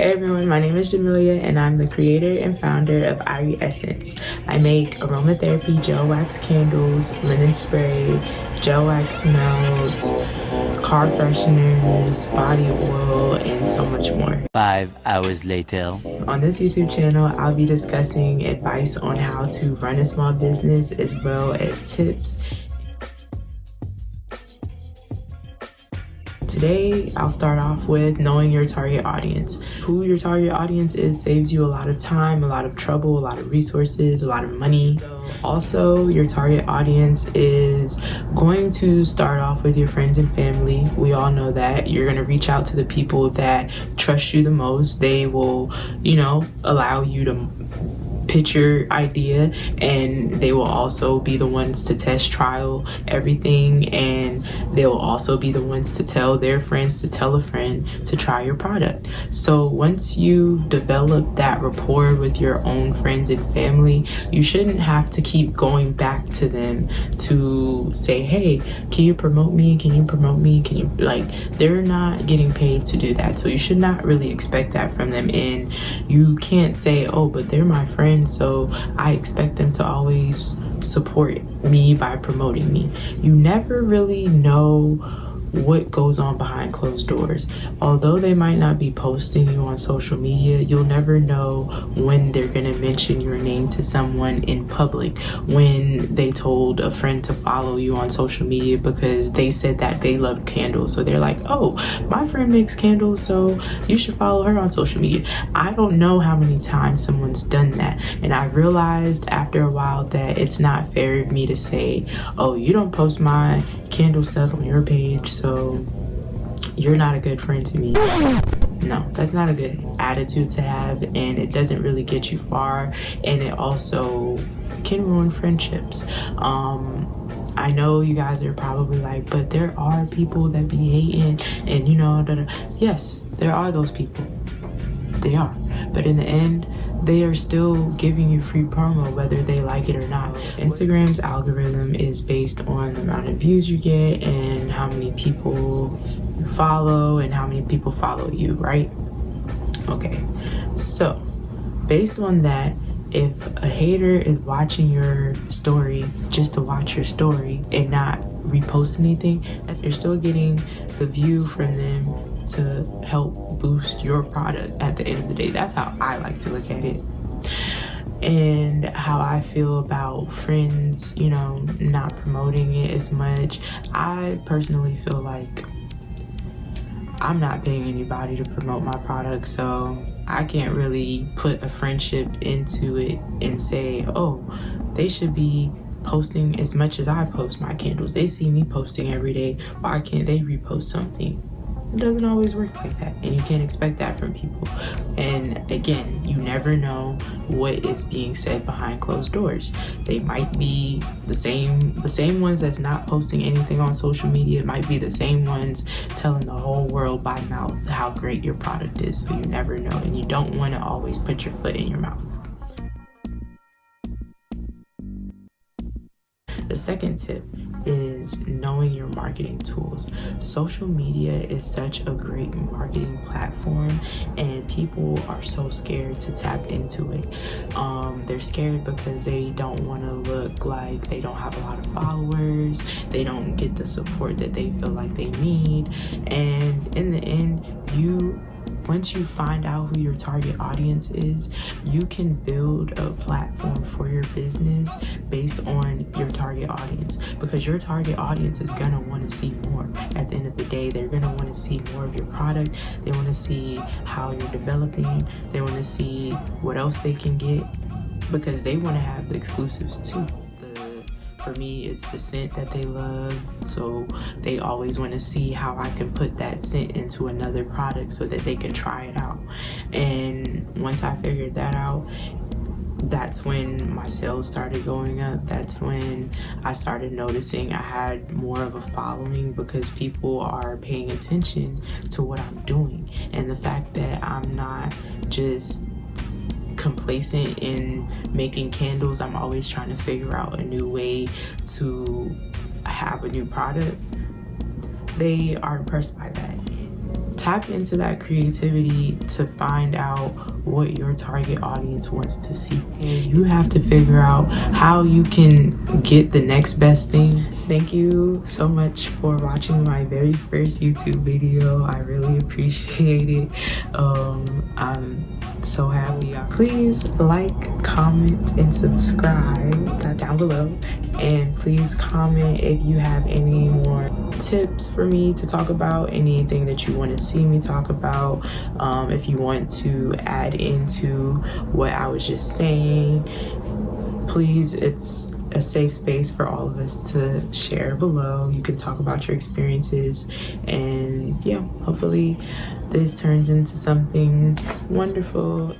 Hey everyone, my name is Jamelia and I'm the creator and founder of Irie Essence. I make aromatherapy gel wax candles, linen spray, gel wax melts, car fresheners, body oil, and so much more. 5 hours later. On this YouTube channel, I'll be discussing advice on how to run a small business as well as tips. Today, I'll start off with knowing your target audience. Who your target audience is saves you a lot of time, a lot of trouble, a lot of resources, a lot of money. Also, your target audience is going to start off with your friends and family. We all know that. You're going to reach out to the people that trust you the most. They will, allow you to pitch your idea, and they will also be the ones to test trial everything, and they will also be the ones to tell their friends to tell a friend to try your product. So once you've developed that rapport with your own friends and family, you shouldn't have to keep going back to them to say, hey, can you promote me? Can you promote me? Can you, they're not getting paid to do that. So you should not really expect that from them. And you can't say, oh, but they're my friend, so I expect them to always support me by promoting me. You never really know what goes on behind closed doors. Although they might not be posting you on social media, you'll never know when they're gonna mention your name to someone in public, when they told a friend to follow you on social media because they said that they love candles. So they're like, oh, my friend makes candles, so you should follow her on social media. I don't know how many times someone's done that. And I realized after a while that it's not fair of me to say, oh, you don't post my candle stuff on your page, so you're not a good friend to me. No, that's not a good attitude to have, and it doesn't really get you far, and it also can ruin friendships. I know you guys are probably like, but there are people that be hating and yes, there are those people. They are, but in the end, they are still giving you free promo whether they like it or not. Instagram's algorithm is based on the amount of views you get and how many people you follow and how many people follow you, right? Okay, so based on that, if a hater is watching your story just to watch your story and not repost anything, you're still getting the view from them to help boost your product at the end of the day. That's how I like to look at it. And how I feel about friends, not promoting it as much. I personally feel like I'm not paying anybody to promote my product, so I can't really put a friendship into it and say, oh, they should be posting as much as I post my candles. They see me posting every day. Why can't they repost something? It doesn't always work like that, and you can't expect that from people. And again, you never know what is being said behind closed doors. They might be the same ones that's not posting anything on social media. It might be the same ones telling the whole world by mouth how great your product is. So you never know, and you don't want to always put your foot in your mouth. The second tip is knowing your marketing tools. Social media is such a great marketing platform, and people are so scared to tap into it. They're scared because they don't want to look like they don't have a lot of followers, they don't get the support that they feel like they need, and in the end, once you find out who your target audience is, you can build a platform for your business based on your target audience, because your target audience is gonna want to see more. At the end of the day, they're gonna want to see more of your product. They want to see how you're developing. They want to see what else they can get, because they want to have the exclusives too. For me, it's the scent that they love, so they always want to see how I can put that scent into another product so that they can try it out. And once I figured that out, that's when my sales started going up. That's when I started noticing I had more of a following, because people are paying attention to what I'm doing. And the fact that I'm not just complacent in making candles, I'm always trying to figure out a new way to have a new product. They are impressed by that. tap into that creativity to find out what your target audience wants to see. And you have to figure out how you can get the next best thing. Thank you so much for watching my very first YouTube video. I really appreciate it. I'm so happy. Please like, comment, and subscribe down below. And please comment if you have any more tips for me to talk about, anything that you want to see me talk about, if you want to add into what I was just saying. Please, it's a safe space for all of us to share below. You can talk about your experiences, and yeah, hopefully this turns into something wonderful.